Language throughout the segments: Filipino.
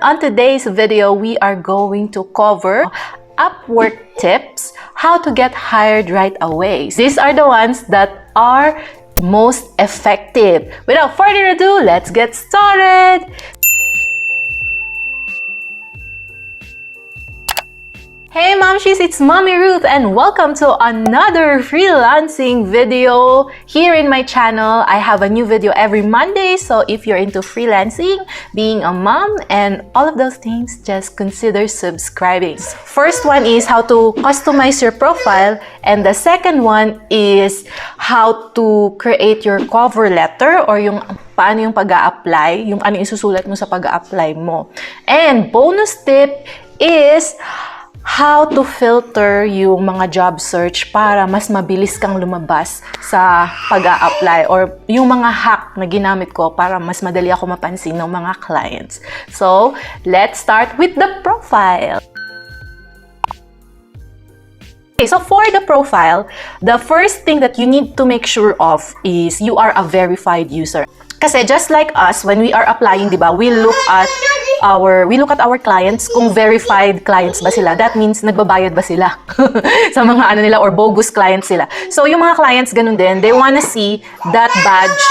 on today's video, we are going to cover Upwork tips, how to get hired right away. These are the ones that are most effective. Without further ado, let's get started! Hey Momshies, it's Mommy Ruth and welcome to another freelancing video here in my channel. I have a new video every Monday, so if you're into freelancing, being a mom, and all of those things, just consider subscribing. First one is how to customize your profile, and the second one is how to create your cover letter or yung paano yung pag-a-apply, yung ano isusulat mo sa pag-a-apply mo. And bonus tip is how to filter yung mga job search para mas mabilis kang lumabas sa pag-a-apply, or yung mga hack na ginamit ko para mas madali ako mapansin ng mga clients. So, let's start with the profile. Okay, so for the profile, the first thing that you need to make sure of is you are a verified user. Kasi just like us, when we are applying, di ba, we look at our clients kung verified clients ba sila. That means nagbabayad ba sila sa mga ano nila or bogus clients sila. So yung mga clients ganun din, they wanna see that badge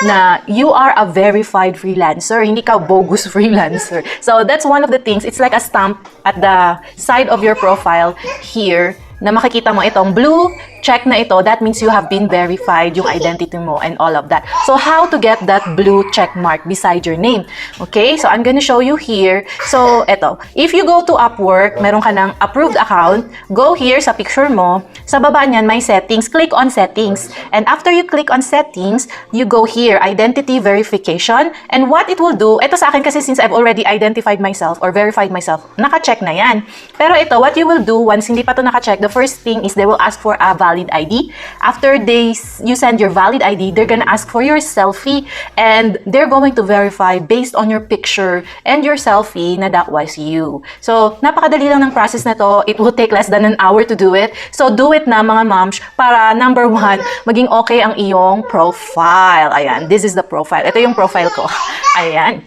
na you are a verified freelancer, hindi ka bogus freelancer. So that's one of the things. It's like a stamp at the side of your profile here na makikita mo itong blue check na ito. That means you have been verified, yung identity mo and all of that. So how to get that blue check mark beside your name? Okay, so I'm gonna show you here. So eto, if you go to Upwork, meron ka ng approved account, go here sa picture mo, sa baba niyan may settings, click on settings, and after you click on settings, you go here, identity verification, and what it will do, ito sa akin kasi since I've already identified myself or verified myself, naka-check na yan. Pero ito, what you will do once hindi pa to naka-check, the first thing is they will ask for a valid ID. After you send your valid ID, they're gonna ask for your selfie, and they're going to verify based on your picture and your selfie na that was you. So, napakadali lang ng process na to. It will take less than an hour to do it. So, do it na mga moms para number one, maging okay ang iyong profile. Ayan, this is the profile. Ito yung profile ko. Ayan.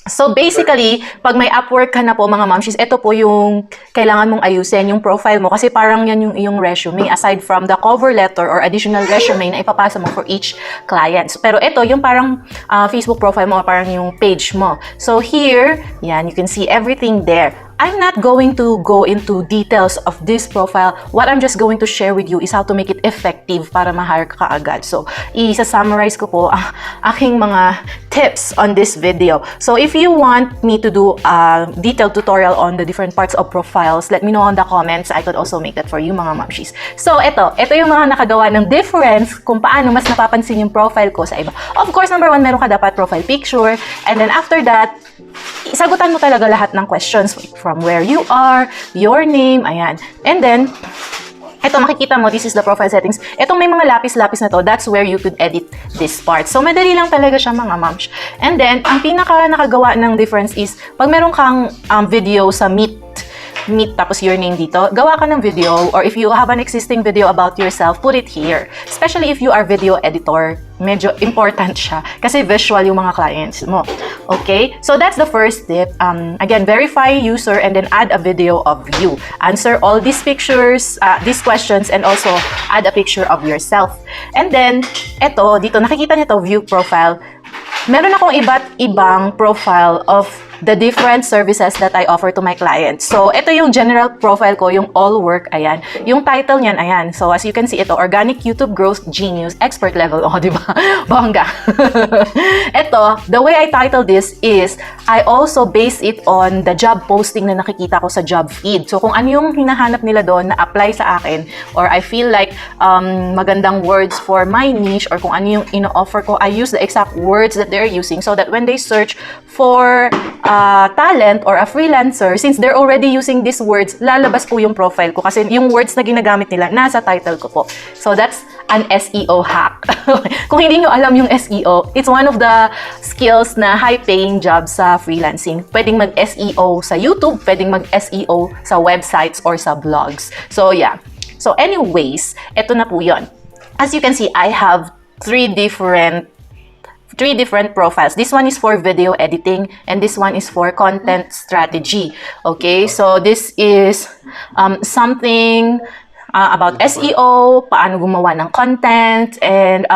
So basically, pag may Upwork ka na po mga Momshies, ito po yung kailangan mong ayusin, yung profile mo. Kasi parang yan yung iyong resume, aside from the cover letter or additional resume na ipapasa mo for each client. Pero ito, yung parang Facebook profile mo, or parang yung page mo. So here, yan, you can see everything there. I'm not going to go into details of this profile. What I'm just going to share with you is how to make it effective para ma-hire ka kaagad. So, isa-summarize ko po ang aking mga tips on this video. So, if you want me to do a detailed tutorial on the different parts of profiles, let me know on the comments. I could also make that for you, mga Momshies. So, ito yung mga nakagawa ng difference kung paano mas napapansin yung profile ko sa iba. Of course, number one, meron ka dapat profile picture. And then after that, isagutan mo talaga lahat ng questions from where you are, your name, ayan. And then, ito makikita mo, this is the profile settings. Itong may mga lapis-lapis na to, that's where you could edit this part. So, madali lang talaga siya mga moms. And then, ang pinaka nakagawa ng difference is, pag meron kang video sa Meet tapos your name dito, gawa ka ng video, or if you have an existing video about yourself, put it here. Especially if you are video editor, medyo important siya kasi visual yung mga clients mo. Okay? So that's the first tip. Again, verify user and then add a video of you. Answer all these pictures, these questions, and also add a picture of yourself. And then, eto, dito, nakikita niyo to, view profile. Meron akong iba't ibang profile of the different services that I offer to my clients. So, ito yung general profile ko, yung all work, ayan. Yung title niyan, ayan. So, as you can see, ito, Organic YouTube Growth Genius, Expert Level. Oh, di ba? Bongga. Ito, the way I title this is, I also base it on the job posting na nakikita ko sa job feed. So, kung ano yung hinahanap nila doon na apply sa akin, or I feel like magandang words for my niche, or kung ano yung ino-offer ko, I use the exact words that they're using so that when they search for talent or a freelancer, since they're already using these words, lalabas po yung profile ko kasi yung words na ginagamit nila nasa title ko po. So that's an SEO hack. Kung hindi nyo alam yung SEO, it's one of the skills na high-paying job sa freelancing. Pwedeng mag-SEO sa YouTube, pwedeng mag-SEO sa websites or sa blogs. So yeah. So anyways, eto na po yun. As you can see, I have 3 different three different profiles. This one is for video editing and this one is for content strategy. Okay, so this is something about SEO, paano gumawa ng content, and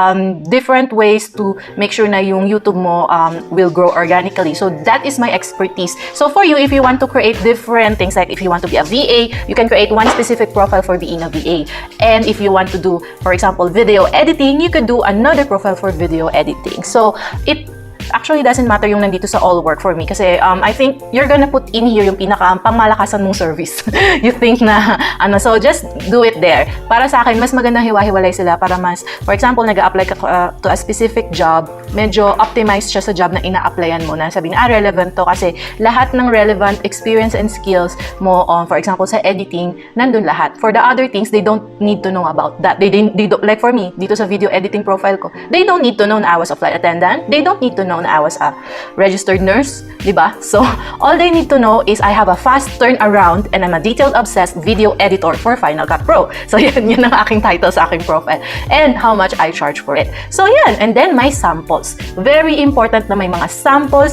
different ways to make sure na yung YouTube mo will grow organically. So that is my expertise. So for you, if you want to create different things, like if you want to be a VA, you can create one specific profile for being a VA. And if you want to do, for example, video editing, you could do another profile for video editing. So it actually doesn't matter yung nandito sa all work for me kasi I think you're gonna put in here yung pinaka pangmalakasan mong service. You think na so just do it there. Para sa akin, mas magandang hiwa-hiwalay sila para mas, for example, nag-a-apply ka to a specific job, medyo optimized siya sa job na ina-applyan mo, na sabihin relevant to kasi lahat ng relevant experience and skills mo for example sa editing, nandun lahat. For the other things, they don't need to know about that. They don't, like for me, dito sa video editing profile ko, they don't need to know na I was a flight attendant. They don't need to know na I was a registered nurse, di ba? So, all they need to know is I have a fast turnaround and I'm a detailed obsessed video editor for Final Cut Pro. So, yun ang aking title sa aking profile. And how much I charge for it. So, yan. And then, my samples. Very important na may mga sample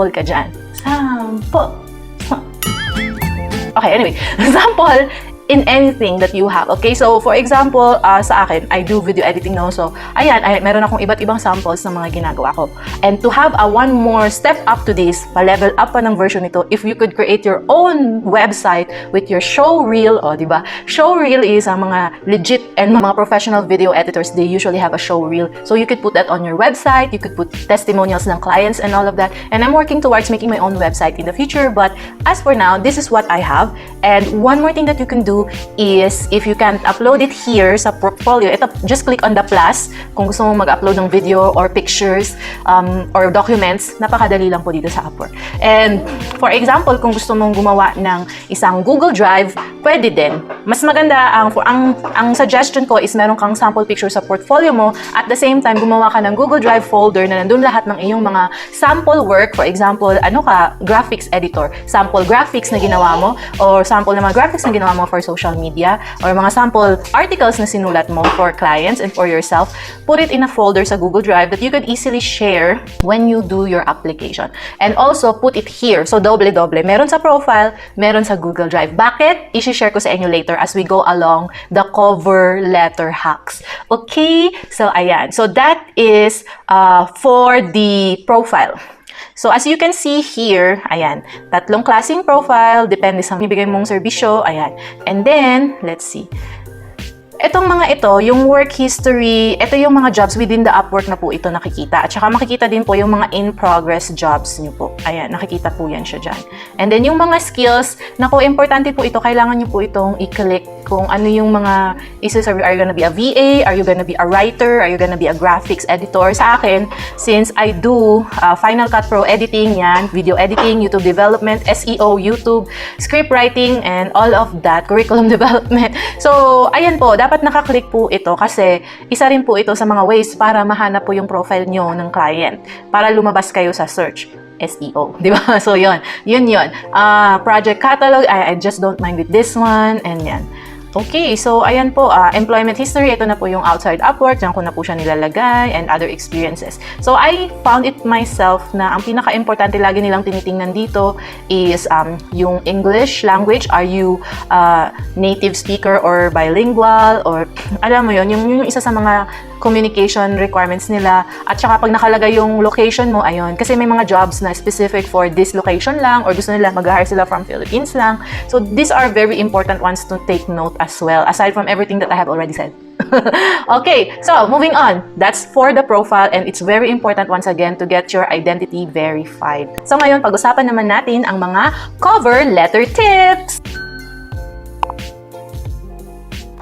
ka dyan. Sample. Okay, anyway. Sample in anything that you have. Okay, so for example, sa akin, I do video editing now. So, ayan, meron akong iba't ibang samples ng mga ginagawa ko. And to have a one more step up to this, pa-level up pa ng version nito, if you could create your own website with your show reel, di ba? Show reel is ang mga legit and mga professional video editors, they usually have a show reel. So, you could put that on your website, you could put testimonials ng clients and all of that. And I'm working towards making my own website in the future. But as for now, this is what I have. And one more thing that you can do is if you can't upload it here sa portfolio, ito, just click on the plus kung gusto mong mag-upload ng video or pictures or documents. Napakadali lang po dito sa Upwork. And for example, kung gusto mong gumawa ng isang Google Drive, pwede din. Mas maganda, ang suggestion ko is meron kang sample picture sa portfolio mo, at the same time gumawa ka ng Google Drive folder na nandun lahat ng iyong mga sample work. For example, graphics editor, sample graphics na ginawa mo, or sample na mga graphics na ginawa mo for social media, or mga sample articles na sinulat mo for clients and for yourself. Put it in a folder sa Google Drive that you could easily share when you do your application. And also, put it here. So, doble-doble. Meron sa profile, meron sa Google Drive. Bakit? I-share ko sa inyo later as we go along the cover letter hacks. Okay? So, ayan. So, that is for the profile. So, as you can see here, ayan, tatlong klaseng profile, depende sa ibigay mong serbisyo, ayan. And then, let's see. Itong mga ito, yung work history, ito yung mga jobs within the Upwork na po ito nakikita. At saka makikita din po yung mga in-progress jobs nyo po. Ayan, nakikita po yan siya dyan. And then yung mga skills, naku, importante po ito, kailangan nyo po itong i-click kung ano yung mga isasabi. Are you gonna be a VA? Are you gonna be a writer? Are you gonna be a graphics editor? Sa akin, since I do Final Cut Pro editing, yan, video editing, YouTube development, SEO, YouTube, script writing, and all of that, curriculum development. So, ayan po, dapat nakaklik po ito kasi isa rin po ito sa mga ways para mahanap po yung profile nyo ng client para lumabas kayo sa search. SEO, di ba? So, yun. Project catalog, I just don't mind with this one, and yan. Okay, so ayan po, employment history, ito na po yung outside Upwork, dyan ko na po siya nilalagay, and other experiences. So I found it myself na ang pinaka-importante lagi nilang tinitingnan dito is yung English language. Are you native speaker or bilingual? Or alam mo yun, yung isa sa mga communication requirements nila. At saka pag nakalagay yung location mo, ayun, kasi may mga jobs na specific for this location lang, or gusto nila mag-hire sila from Philippines lang. So these are very important ones to take note as well, aside from everything that I have already said. Okay, so moving on. That's for the profile, and it's very important once again to get your identity verified. So ngayon, pag-usapan naman natin ang mga cover letter tips.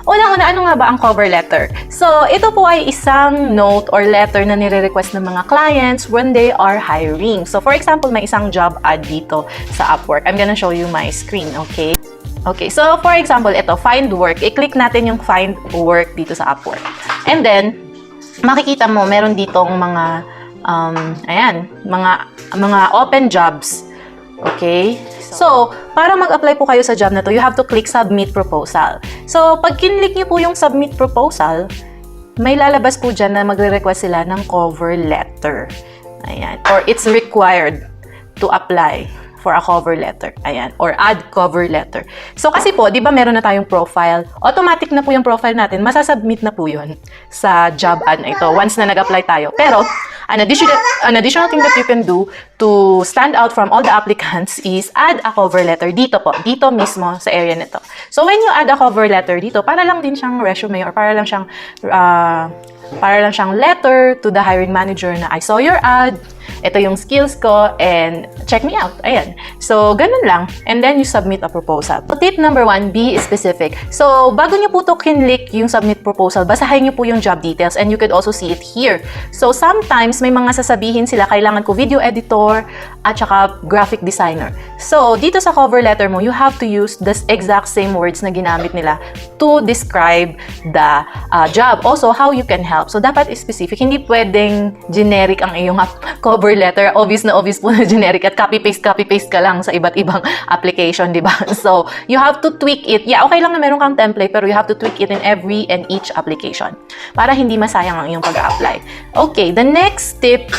Unang-una, ano nga ba ang cover letter? So, ito po ay isang note or letter na nire-request ng mga clients when they are hiring. So, for example, may isang job ad dito sa Upwork. I'm gonna show you my screen, okay? Okay, so for example, ito, find work. I-click natin yung find work dito sa Upwork. And then, makikita mo, meron ditong mga, ayan, mga open jobs. Okay? So, para mag-apply po kayo sa job na to, you have to click Submit Proposal. So, pag kinlik niyo po yung Submit Proposal, may lalabas po dyan na magre-request sila ng cover letter. Ayan. Or it's required to apply for a cover letter. Ayan. Or add cover letter. So, kasi po, di ba meron na tayong profile? Automatic na po yung profile natin. Masasubmit na po yun sa job ad na ito once na nag-apply tayo. Pero, an additional thing that you can do to stand out from all the applicants is add a cover letter dito po. Dito mismo sa area nito. So, when you add a cover letter dito, para lang din siyang resume or para lang siyang letter to the hiring manager na I saw your ad, ito yung skills ko, and check me out. Ayan. So, ganun lang. And then, you submit a proposal. So, tip number 1, be specific. So, bago nyo po ito kinlik yung submit proposal, basahin nyo po yung job details and you could also see it here. So, sometimes, may mga sasabihin sila, kailangan ko video editor at saka graphic designer. So, dito sa cover letter mo, you have to use the exact same words na ginamit nila to describe the job. Also, how you can help. So, dapat specific. Hindi pwedeng generic ang iyong cover letter. Obvious na po na generic at copy-paste ka lang sa iba't ibang application, di ba? So, you have to tweak it. Yeah, okay lang na meron kang template, pero you have to tweak it in every and each application para hindi masayang ang iyong pag-apply. Okay, the next tip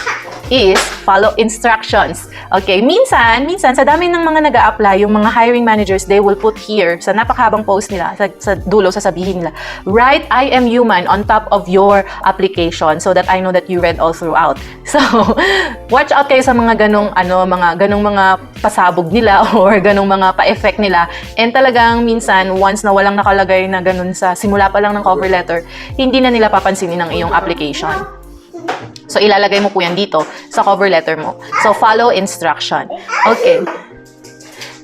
is follow instructions. Okay, minsan, sa dami ng mga nag-a-apply, yung mga hiring managers, they will put here, sa napakahabang post nila, sa dulo, sasabihin nila, write I am human on top of your application so that I know that you read all throughout. So, watch out kayo sa mga ganong mga pasabog nila or ganong mga pa-effect nila. And talagang minsan, once na walang nakalagay na ganon sa simula pa lang ng cover letter, hindi na nila papansinin ang iyong application. So, ilalagay mo po yan dito sa cover letter mo. So, follow instruction. Okay.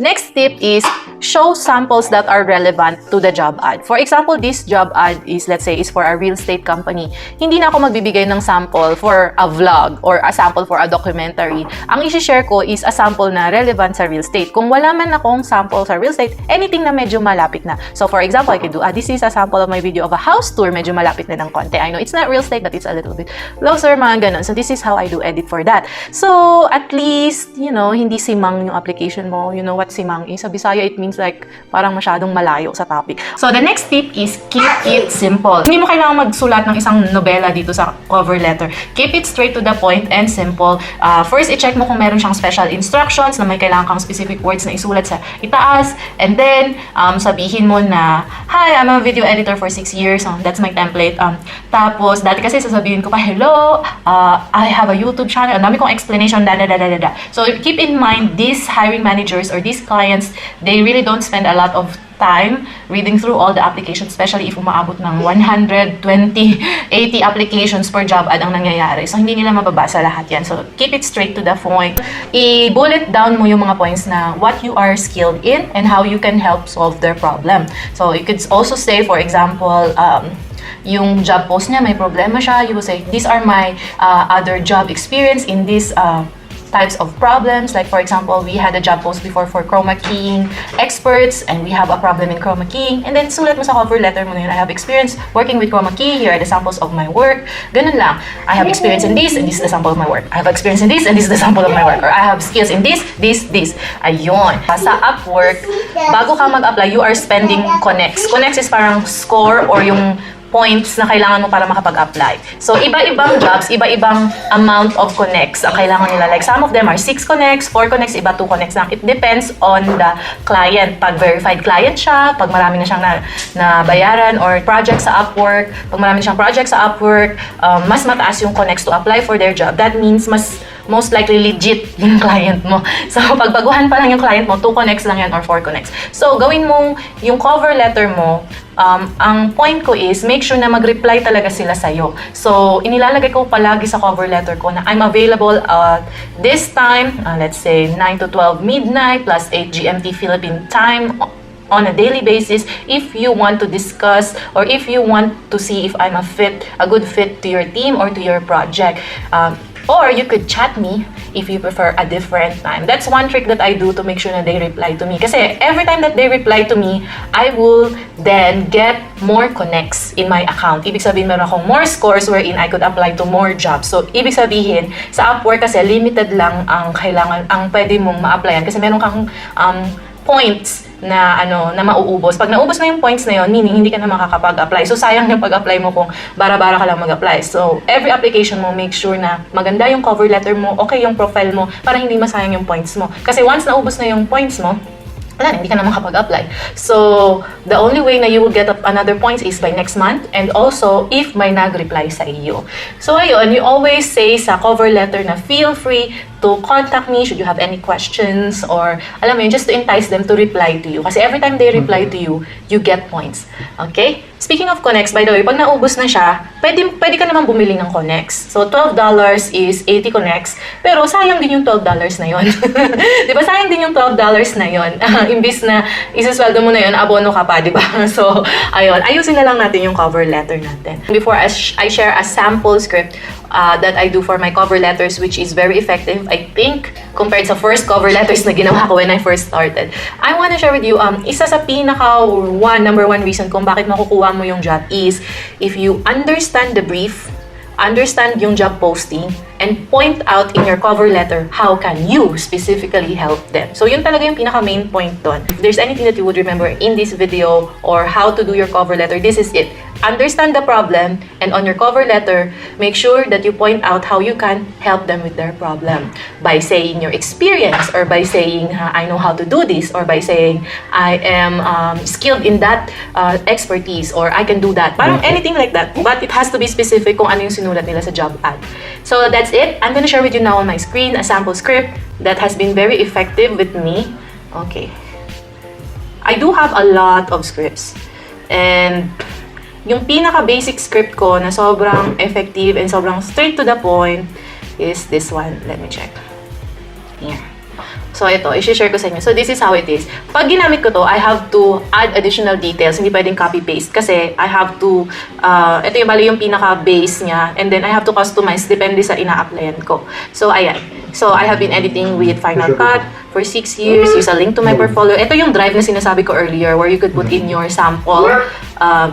Next tip is show samples that are relevant to the job ad. For example, this job ad is, let's say, is for a real estate company. Hindi na ako magbibigay ng sample for a vlog or a sample for a documentary. Ang isi-share ko is a sample na relevant sa real estate. Kung wala man akong sample sa real estate, anything na medyo malapit na. So, for example, I could do, this is a sample of my video of a house tour. Medyo malapit na ng konti. I know it's not real estate, but it's a little bit closer, mga ganun. So, this is how I do edit for that. So, at least, hindi simang yung application mo. You know what simang is? Sa Bisaya, it means like parang masyadong malayo sa topic. So, the next tip is keep it simple. Hindi mo kailangan magsulat ng isang nobela dito sa cover letter. Keep it straight to the point and simple. First, i-check mo kung meron siyang special instructions na may kailangan kang specific words na isulat sa itaas. And then, sabihin mo na, hi, I'm a video editor for 6 years. That's my template. Tapos, dati kasi sasabihin ko pa, hello, I have a YouTube channel. Ang dami kong explanation, So, keep in mind, these hiring managers or these clients, they really don't spend a lot of time reading through all the applications, especially if umaabot ng 120, 80 applications per job ad ang nangyayari. So, hindi nila mababasa lahat yan. So, keep it straight to the point. I-bullet down mo yung mga points na what you are skilled in and how you can help solve their problem. So, you could also say, for example, yung job post niya, may problema siya. You will say, these are my other job experience in this types of problems. Like, for example, we had a job post before for chroma keying experts and we have a problem in chroma keying. And then, sulat mo sa cover letter mo na yun, I have experience working with chroma key. Here are the samples of my work. Ganun lang. I have experience in this and this is the sample of my work. I have experience in this and this is the sample of my work. Or I have skills in this. Ayun. Sa Upwork, bago ka mag-apply, you are spending connects. Connects is parang score or yung points na kailangan mo para makapag-apply. So, iba-ibang jobs, iba-ibang amount of connects ang kailangan nila. Like, some of them are 6 connects, 4 connects, iba 2 connects lang. It depends on the client. Pag verified client siya, pag marami na siyang nabayaran or project sa Upwork, pag marami na siyang project sa Upwork, mas mataas yung connects to apply for their job. That means most likely legit yung client mo. So, pag baguhan pa lang yung client mo, 2 connects lang yan or 4 connects. So, gawin mong yung cover letter mo, ang point ko is, make sure na mag-reply talaga sila sa'yo. So, inilalagay ko palagi sa cover letter ko na I'm available this time, let's say 9 to 12 midnight plus 8 GMT Philippine time on a daily basis if you want to discuss or if you want to see if I'm a good fit to your team or to your project. Or you could chat me if you prefer a different time. That's one trick that I do to make sure na they reply to me. Kasi every time that they reply to me, I will then get more connects in my account. Ibig sabihin, meron akong more scores wherein I could apply to more jobs. So, ibig sabihin, sa Upwork kasi limited lang ang pwede mong ma-applyan kasi meron kang points na na mauubos. Pag naubos na yung points na yun, meaning hindi ka na makakapag-apply. So sayang yung pag-apply mo kung bara-bara ka lang mag-apply. So every application mo, make sure na maganda yung cover letter mo, okay yung profile mo, para hindi masayang yung points mo. Kasi once naubos na yung points mo, wala, hindi ka na makapag-apply. So, the only way na you will get another points is by next month, and also if may nag-reply sa iyo. So, ayun, you always say sa cover letter na feel free to contact me should you have any questions, or alam mo yun, just to entice them to reply to you. Kasi every time they reply to you, you get points. Okay? Speaking of connects, by the way, pag naubos na siya, pwede ka naman bumili ng connects. So, $12 is 80 connects. Pero sayang din yung $12 na yun. Di ba? Sayang din yung $12 na yun. Imbis na isasweldo mo na yun, abono ka pa, di ba? So, ayun. Ayusin na lang natin yung cover letter natin. Before I share a sample script that I do for my cover letters, which is very effective, I think, compared sa first cover letters na ginawa ko when I first started. I wanna share with you, isa sa number one reason kung bakit makukuha mo yung job is if you understand the brief, understand yung job posting, and point out in your cover letter how can you specifically help them. So yun talaga yung pinaka-main point doon. If there's anything that you would remember in this video or how to do your cover letter, this is it. Understand the problem, and on your cover letter, make sure that you point out how you can help them with their problem. By saying your experience, or by saying, I know how to do this, or by saying, I am skilled in that expertise, or I can do that. Parang anything like that. But it has to be specific kung ano yung sinulat nila sa job ad. So that's it. I'm gonna share with you now on my screen a sample script that has been very effective with me. Okay. I do have a lot of scripts. And yung pinaka-basic script ko na sobrang effective and sobrang straight to the point is this one. Let me check. Here. So, ito, i-share ko sa inyo. So, this is how it is. Pag ginamit ko to, I have to add additional details. Hindi pwedeng copy-paste kasi I have to, ito yung bali yung pinaka-base niya, and then I have to customize depende sa ina-applyan ko. So, ayan. So, I have been editing with Final Cut for 6 years. Use a link to my portfolio. Ito yung drive na sinasabi ko earlier where you could put in your sample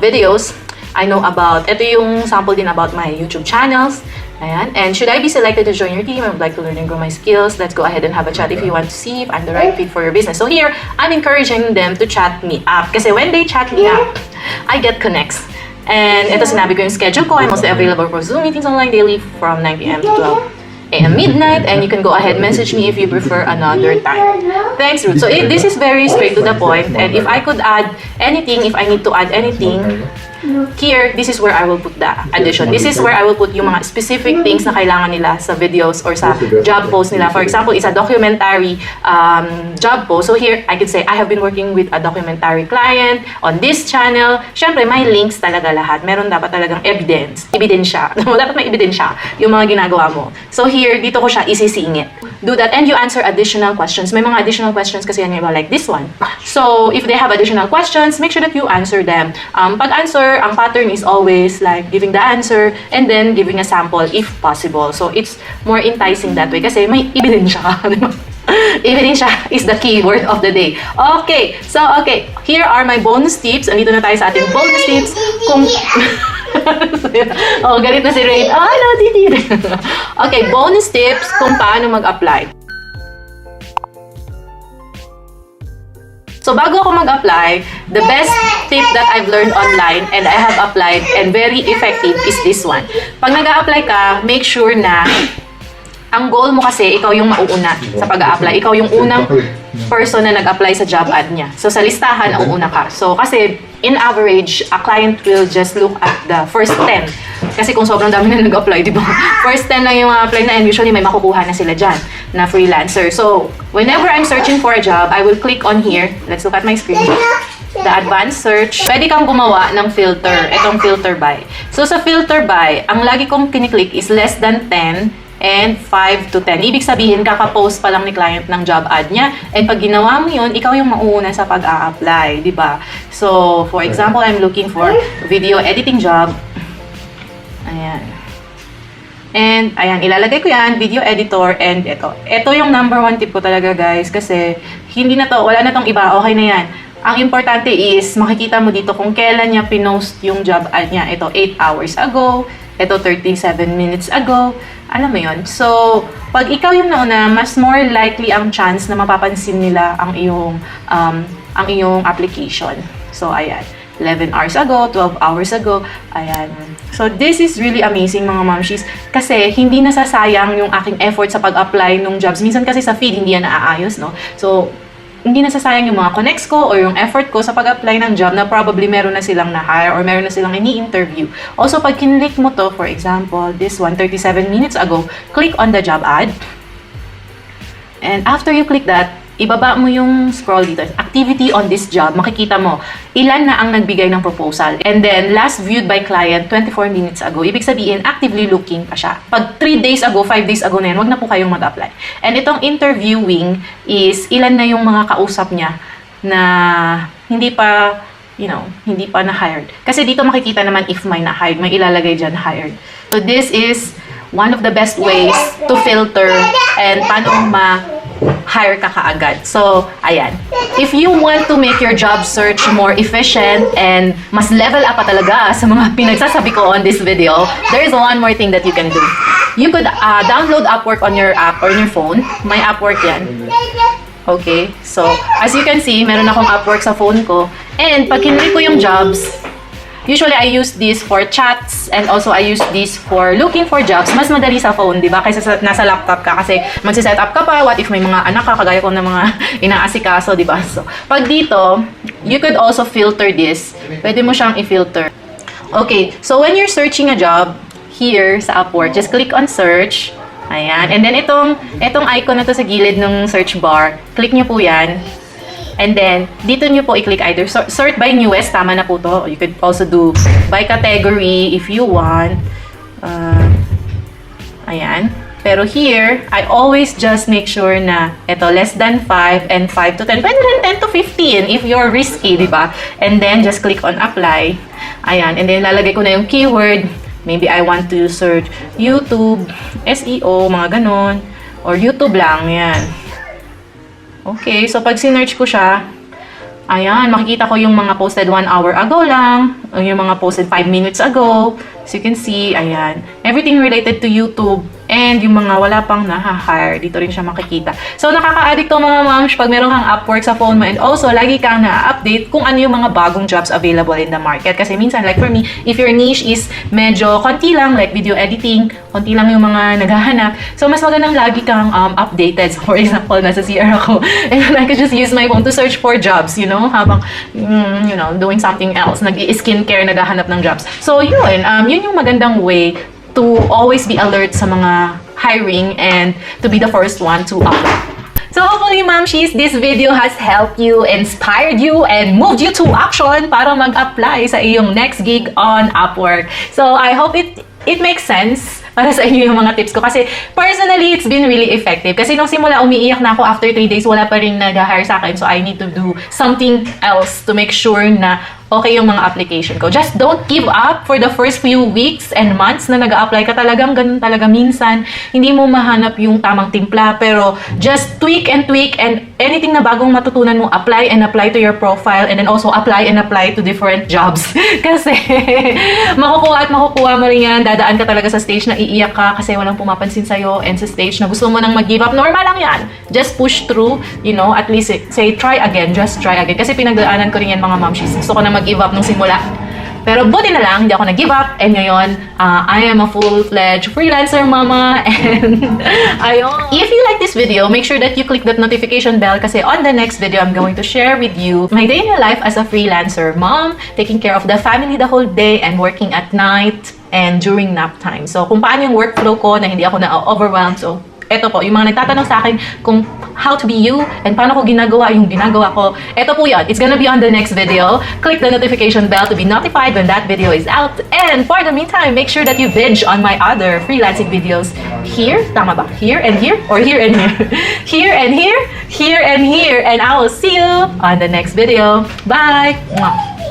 videos. I know about, ito yung sample din about my YouTube channels. Ayan. And should I be selected to join your team, I would like to learn and grow my skills. Let's go ahead and have a chat if you want to see if I'm the right fit for your business. So here, I'm encouraging them to chat me up. Kasi when they chat me up, I get connects. And ito sinabi ko yung schedule ko. I'm also available for Zoom meetings online daily from 9 p.m. to 12 a.m. midnight. And you can go ahead and message me if you prefer another time. Thanks, Ruth. So this is very straight to the point. And if I could add anything, if I need to add anything, here, this is where I will put the addition. This is where I will put yung mga specific things na kailangan nila sa videos or sa job post nila. For example, it's a documentary job post. So here, I could say, I have been working with a documentary client on this channel. Siyempre, may links talaga lahat. Meron dapat talagang ebidensya. Dapat may ebidensya yung mga ginagawa mo. So here, dito ko siya isisingit. Do that, and you answer additional questions. May mga additional questions kasi yan yung iba, like this one. So, if they have additional questions, make sure that you answer them. Pag-answer, ang pattern is always like giving the answer and then giving a sample if possible. So, it's more enticing that way kasi may ebidensya ka, di ba? Ebidensya is the key word of the day. Okay, so here are my bonus tips. Andito na tayo sa ating bonus tips. Kung oh, galit na si Rain. Ah, no, Didi. Okay, bonus tips kung paano mag-apply. So, bago ako mag-apply, the best tip that I've learned online and I have applied and very effective is this one. Pag nag-a-apply ka, make sure na ang goal mo kasi, ikaw yung mauuna sa pag-a-apply. Ikaw yung unang person na nag-apply sa job ad niya. So, sa listahan, nauuna ka. So, kasi, in average, a client will just look at the first 10. Kasi kung sobrang dami na nag-apply, di ba? First 10 lang yung apply na, and usually may makukuha na sila dyan na freelancer. So, whenever I'm searching for a job, I will click on here. Let's look at my screen. The advanced search. Pwede kang gumawa ng filter. Itong filter by. So, sa filter by, ang lagi kong kiniklik is less than 10 and 5 to 10. Ibig sabihin, kaka-post pa lang ni client ng job ad niya. And pag ginawa mo yun, ikaw yung mauuna sa pag-a-apply, di ba? So, for example, I'm looking for video editing job. Ayan. And, ayan, ilalagay ko yan, video editor, and ito. Ito yung number 1 tip ko talaga, guys, kasi hindi na to, wala na tong iba, okay na yan. Ang importante is, makikita mo dito kung kailan niya pinost yung job ad niya. Ito, 8 hours ago. Ito, 37 minutes ago. Alam mo yon. So, pag ikaw yung nauna, mas more likely ang chance na mapapansin nila ang iyong application. So, ayan. 11 hours ago, 12 hours ago, ayan. So, this is really amazing mga Momshies kasi hindi nasasayang yung aking effort sa pag-apply ng jobs. Minsan kasi sa feed, hindi yan naaayos, no? So, hindi nasasayang yung mga connects ko or yung effort ko sa pag-apply ng job na probably meron na silang na-hire or meron na silang ini-interview. Also, pag kinlik mo to, for example, this one, 37 minutes ago, click on the job ad. And after you click that, ibaba mo yung scroll dito, activity on this job, makikita mo ilan na ang nagbigay ng proposal. And then, last viewed by client, 24 minutes ago. Ibig sabihin, actively looking pa siya. Pag 3 days ago, 5 days ago na yan, wag na po kayong mag-apply. And itong interviewing is ilan na yung mga kausap niya na hindi pa na-hired. Kasi dito makikita naman if may na-hired, may ilalagay dyan hired. So, this is one of the best ways to filter and paano hire ka kaagad. So, ayan. If you want to make your job search more efficient and mas level up pa talaga sa mga pinagsasabi ko on this video, there is one more thing that you can do. You could download Upwork on your app or on your phone. May Upwork yan. Okay? So, as you can see, meron akong Upwork sa phone ko. And pag kinlik ko yung jobs, usually, I use this for chats and also I use this for looking for jobs. Mas madali sa phone, di ba? Kaysa nasa laptop ka kasi magsiset up ka pa. What if may mga anak ka, kagaya ko ng mga inaasikaso, di ba? So, pag dito, you could also filter this. Pwede mo siyang i-filter. Okay, so when you're searching a job, here sa Upwork, just click on search. Ayan. And then itong icon na to sa gilid ng search bar, click nyo po yan. And then, dito nyo po i-click either sort by newest, tama na po to. You could also do by category if you want. Ayan. Pero here, I always just make sure na ito, less than 5 and 5 to 10. Pwede rin 10 to 15 if you're risky, di ba? And then, just click on apply. Ayan. And then, lalagay ko na yung keyword. Maybe I want to search YouTube, SEO, mga ganon. Or YouTube lang, yan. Okay, so pag sinearch ko siya, ayan, makikita ko yung mga posted 1 hour ago lang, yung mga posted 5 minutes ago. So you can see, ayan, everything related to YouTube. And yung mga wala pang na-hire, dito rin siya makikita. So, nakaka-addict to mga moms pag meron kang Upwork sa phone mo. And also, lagi kang na-update kung ano yung mga bagong jobs available in the market. Kasi minsan, like for me, if your niche is medyo konti lang, like video editing, konti lang yung mga naghahanap. So, mas magandang lagi kang updated. So, for example, nasa CR ako. And I could just use my phone to search for jobs, you know, habang, doing something else. Nag-skincare, naghahanap ng jobs. So, yun yung magandang way to always be alert sa mga hiring and to be the first one to apply. So hopefully, Momshies, this video has helped you, inspired you, and moved you to action para mag-apply sa iyong next gig on Upwork. So I hope it makes sense para sa inyo yung mga tips ko. Kasi personally, it's been really effective. Kasi nung simula, umiiyak na ako after 3 days, wala pa rin nag-hire sa akin. So I need to do something else to make sure na okay yung mga application ko. Just don't give up for the first few weeks and months na nag-a-apply ka. Talagang ganun talaga minsan. Hindi mo mahanap yung tamang timpla. Pero just tweak and anything na bagong matutunan mo, apply and apply to your profile and then also apply and apply to different jobs. Kasi makukuha mo rin yan. Dadaan ka talaga sa stage na iiyak ka kasi walang pumapansin sa'yo and sa stage na gusto mo nang mag-give up. Normal lang yan. Just push through, at least say try again. Just try again. Kasi pinagdaanan ko rin yan mga Momshies. Gusto ko na mag-give up nung simula. Pero buti na lang, hindi ako nag-give up. And ngayon, I am a full-fledged freelancer mama. And ayun. If you like this video, make sure that you click that notification bell kasi on the next video, I'm going to share with you my day in the life as a freelancer mom, taking care of the family the whole day and working at night and during nap time. So, kung paano yung workflow ko na hindi ako na-overwhelmed. So, eto po, yung mga nagtatanong sa akin kung how to be you and paano ko ginagawa yung ginagawa ko. Eto po yun. It's gonna be on the next video. Click the notification bell to be notified when that video is out. And for the meantime, make sure that you binge on my other freelancing videos. Here, tama ba? Here and here? Or here and here? Here and here? Here and here. And I will see you on the next video. Bye! Mwah.